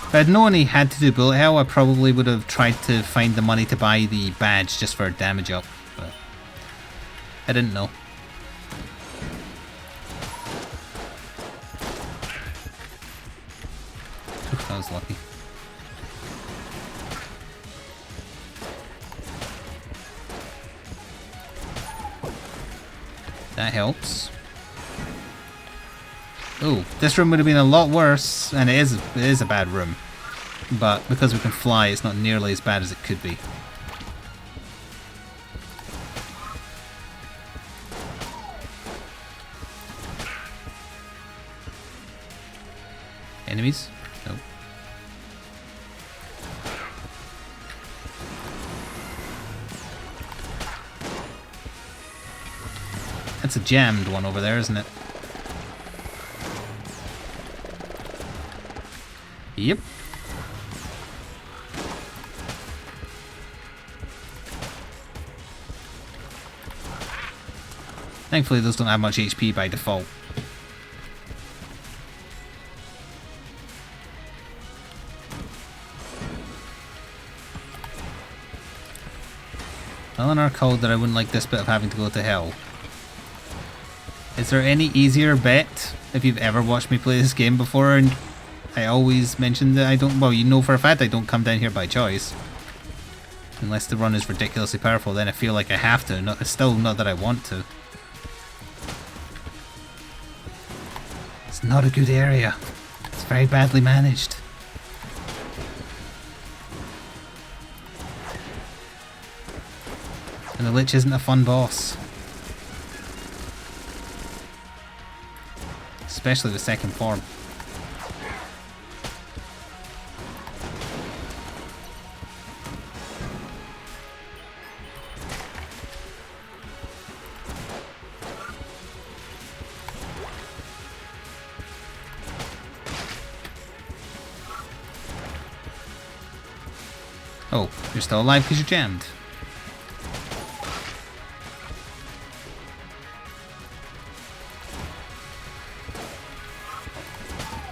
If I'd known he had to do bullet hell, I probably would have tried to find the money to buy the badge just for damage up, but I didn't know. Oof, that was lucky. That helps. Oh, this room would have been a lot worse, and it is a bad room. But because we can fly, it's not nearly as bad as it could be. Enemies? Nope. That's a jammed one over there, isn't it? Yep. Thankfully those don't have much HP by default. Eleanor called that I wouldn't like this bit of having to go to hell. Is there any easier bet if you've ever watched me play this game before? And I always mention that I don't, well, you know for a fact I don't come down here by choice. Unless the run is ridiculously powerful, then I feel like I have to. Not, still not that I want to. It's not a good area. It's very badly managed. And the Lich isn't a fun boss. Especially the second form. Oh, you're still alive because you're jammed.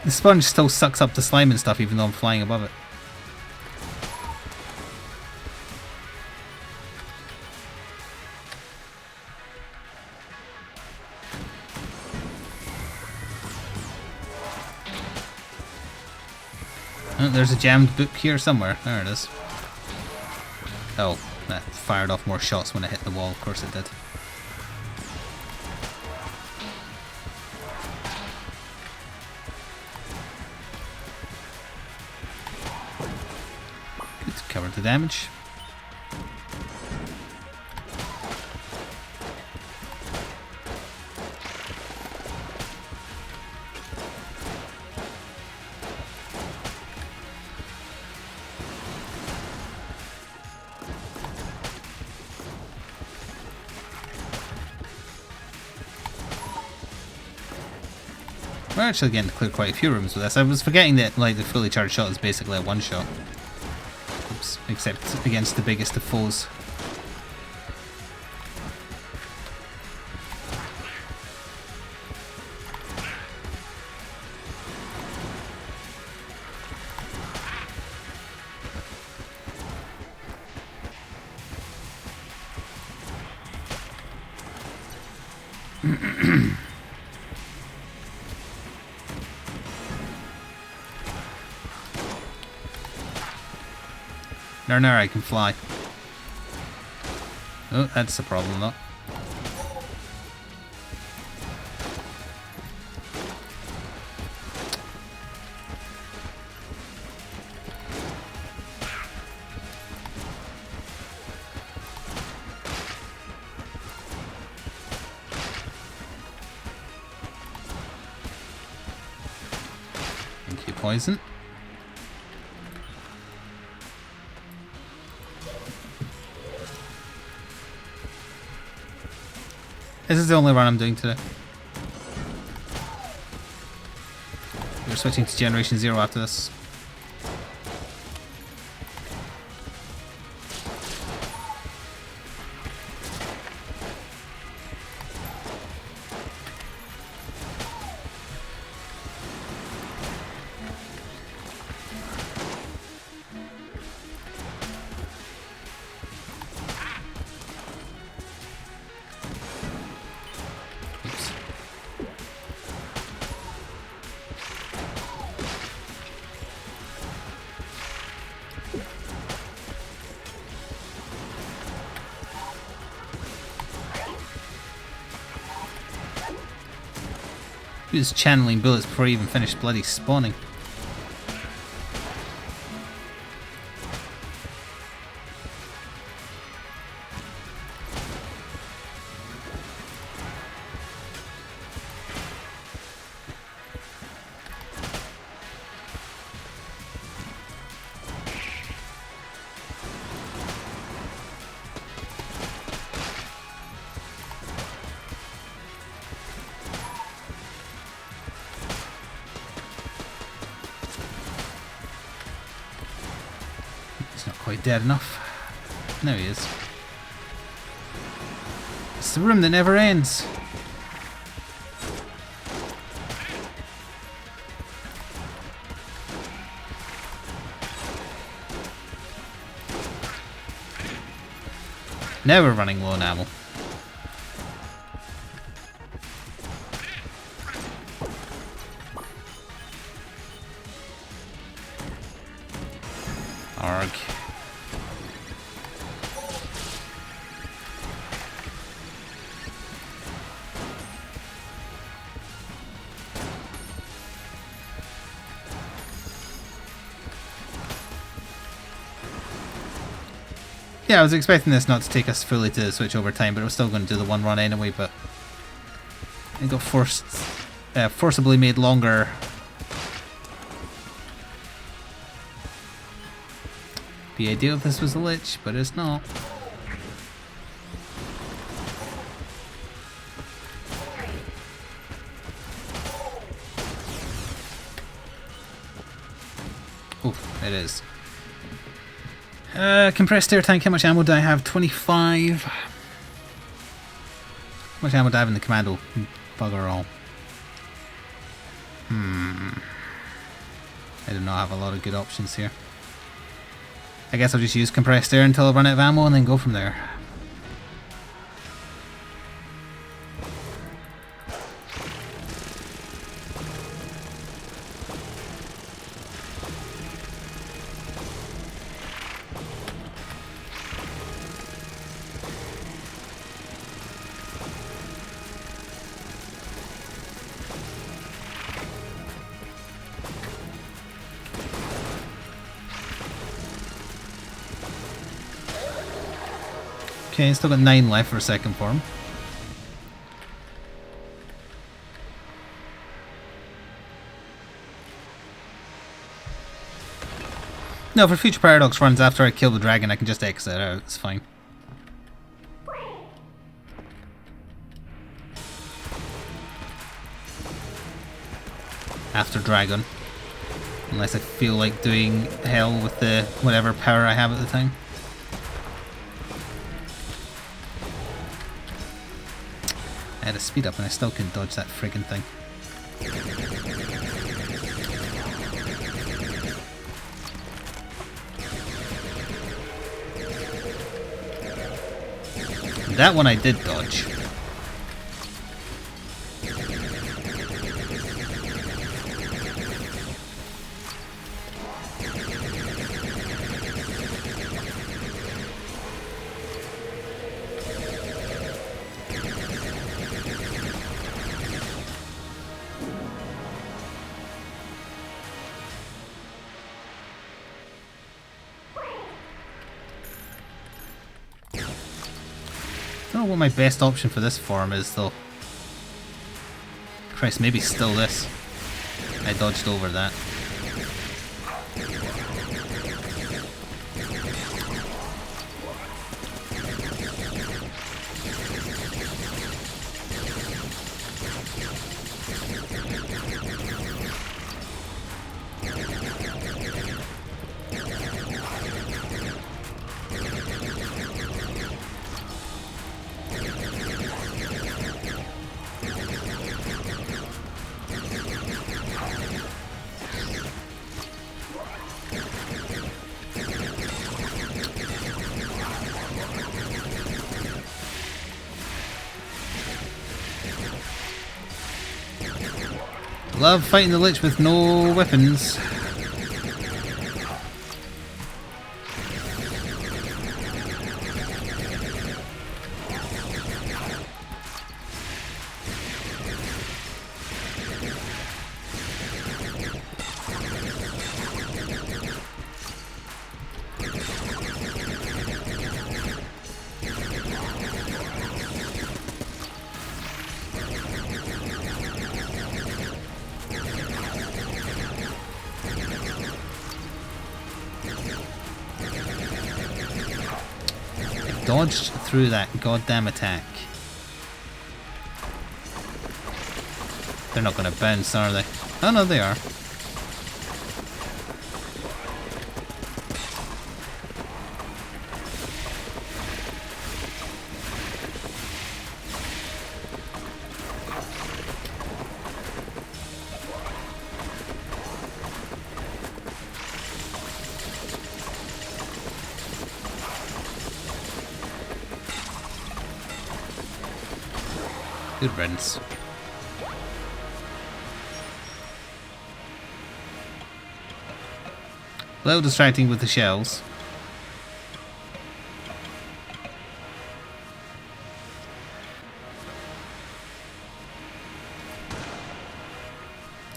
The sponge still sucks up the slime and stuff even though I'm flying above it. Oh, there's a jammed book here somewhere. There it is. Oh, that fired off more shots when I hit the wall. Of course it did. Good, covered the damage. We're actually getting to clear quite a few rooms with this. I was forgetting that like the fully charged shot is basically a one shot. Oops, except against the biggest of foes. No, I can fly. Oh, that's the problem though. poison. This is the only run I'm doing today. We're switching to Generation 0 after this. He was channeling bullets before he even finished bloody spawning. He's not quite dead enough. Now he is. It's the room that never ends. Now we're running low on ammo. Arg. Yeah, I was expecting this not to take us fully to switch over time, but I was still going to do the one run anyway, but it got forcibly made longer. Be ideal if this was a lich, but it's not. Oh, it is. Compressed air tank, how much ammo do I have? 25. How much ammo do I have in the commando? Bugger all. I do not have a lot of good options here. I guess I'll just use compressed air until I run out of ammo and then go from there. Okay, still got 9 left for second form. No, for future Paradox runs, after I kill the dragon, I can just exit out. It's fine. After dragon. Unless I feel like doing hell with the whatever power I have at the time. I had a speed up and I still couldn't dodge that friggin' thing. That one I did dodge. I don't know what my best option for this form is though. Christ, maybe still this. I dodged over that. Love fighting the Lich with no weapons. Dodged through that goddamn attack. They're not going to bounce, are they? Oh no, they are. Good riddance. A little distracting with the shells.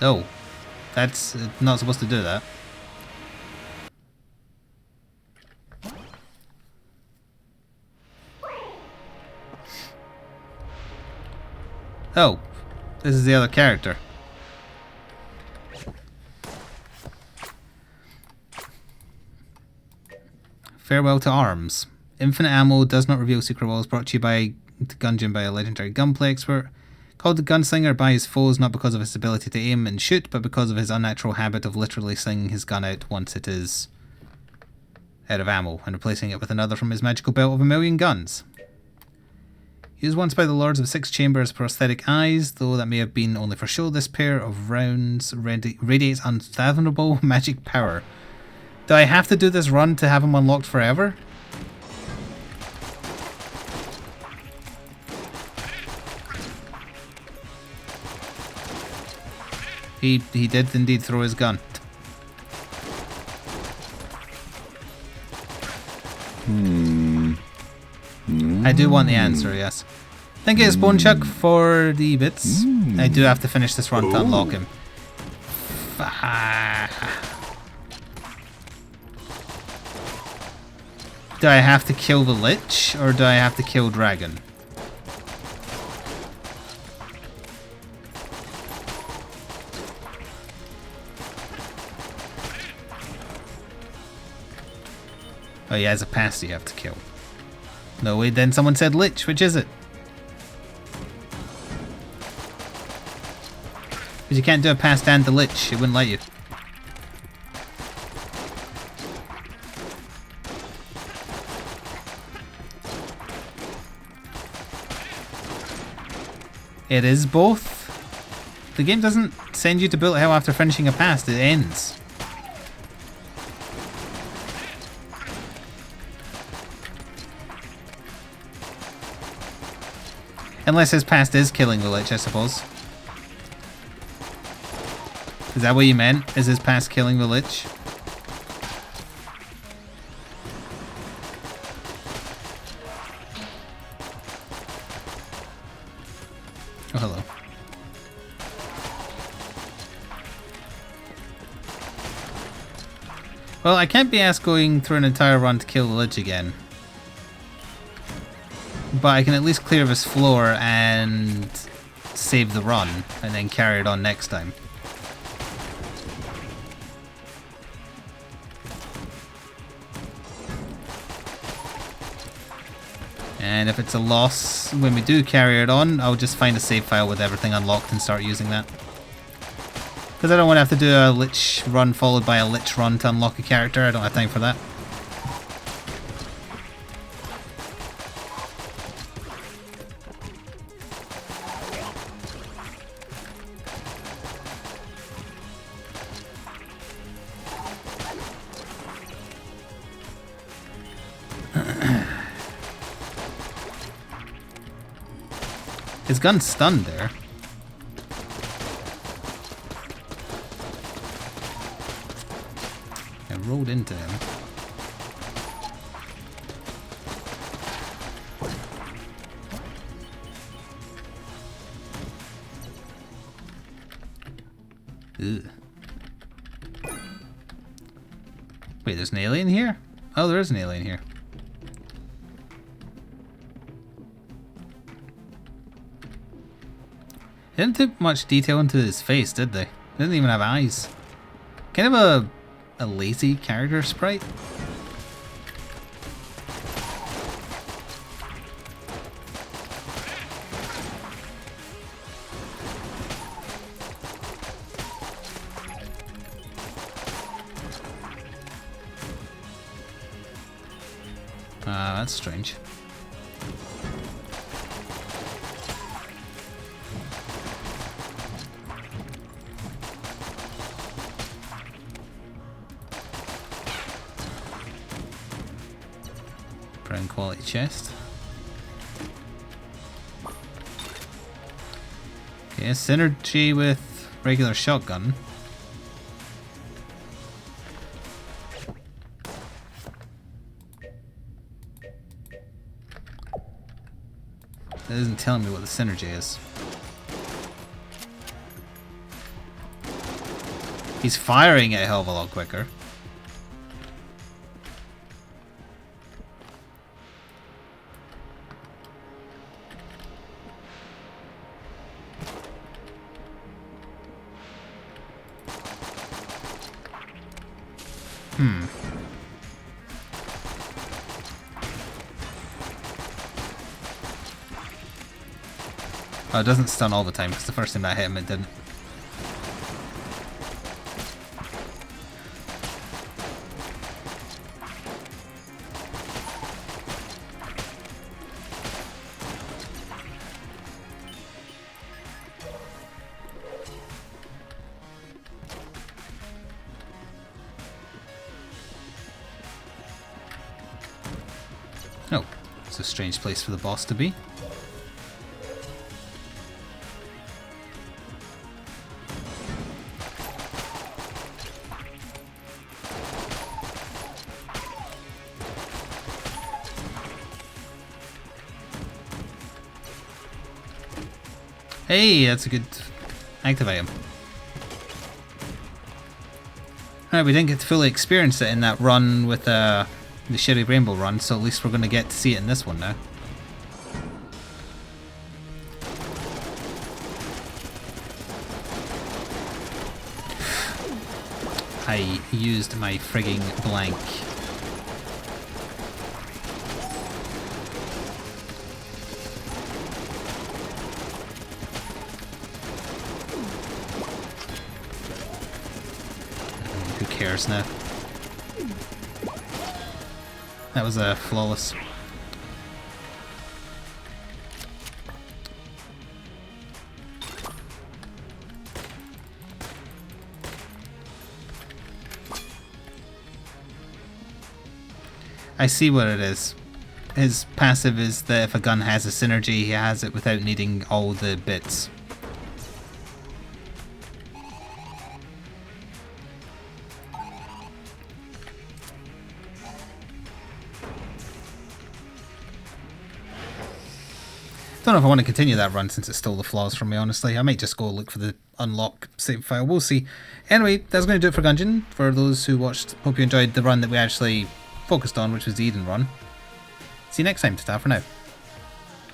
Oh, that's not supposed to do that. Oh, this is the other character. Farewell to Arms. Infinite ammo does not reveal secret walls. Brought to you by Gungeon by a legendary gunplay expert. Called the Gunslinger by his foes not because of his ability to aim and shoot, but because of his unnatural habit of literally slinging his gun out once it is out of ammo and replacing it with another from his magical belt of 1,000,000 guns. Used once by the Lords of Six Chambers prosthetic eyes, though that may have been only for show, this pair of rounds radiates unfathomable magic power. Do I have to do this run to have him unlocked forever? He did indeed throw his gun. I do want the answer, yes. Thank you, Sponechuck, for the bits. I do have to finish this run to unlock him. Do I have to kill the Lich, or do I have to kill Dragon? Oh, he has a past you have to kill. No, wait, then someone said Lich. Which is it? Because you can't do a past and the Lich. It wouldn't let you. It is both. The game doesn't send you to bullet hell after finishing a past. It ends. Unless his past is killing the Lich, I suppose. Is that what you meant? Is his past killing the Lich? Oh, hello. Well, I can't be asked going through an entire run to kill the Lich again. But I can at least clear this floor and save the run, and then carry it on next time. And if it's a loss when we do carry it on, I'll just find a save file with everything unlocked and start using that. Because I don't want to have to do a Lich run followed by a Lich run to unlock a character. I don't have time for that. His gun's stunned there. put into him. Ugh. Wait, there's an alien here? Oh, there is an alien here. They didn't put much detail into his face, did they? They didn't even have eyes. Kind of a lazy character sprite. That's strange. Brown quality chest. Okay, synergy with regular shotgun. That isn't telling me what the synergy is. He's firing it a hell of a lot quicker. Oh, it doesn't stun all the time, because the first time I hit him it didn't. Oh, it's a strange place for the boss to be. Hey, that's a good active item. Alright, we didn't get to fully experience it in that run with the Sherry Rainbow run, so at least we're going to get to see it in this one now. I used my frigging blank. Who cares now? That was flawless. I see what it is. His passive is that if a gun has a synergy, he has it without needing all the bits. Don't know if I want to continue that run since it stole the flaws from me, honestly. I might just go look for the unlock save file. We'll see. Anyway, that's going to do it for Gungeon. For those who watched, hope you enjoyed the run that we actually focused on, which was the Eden run. See you next time. Ta-ta for now.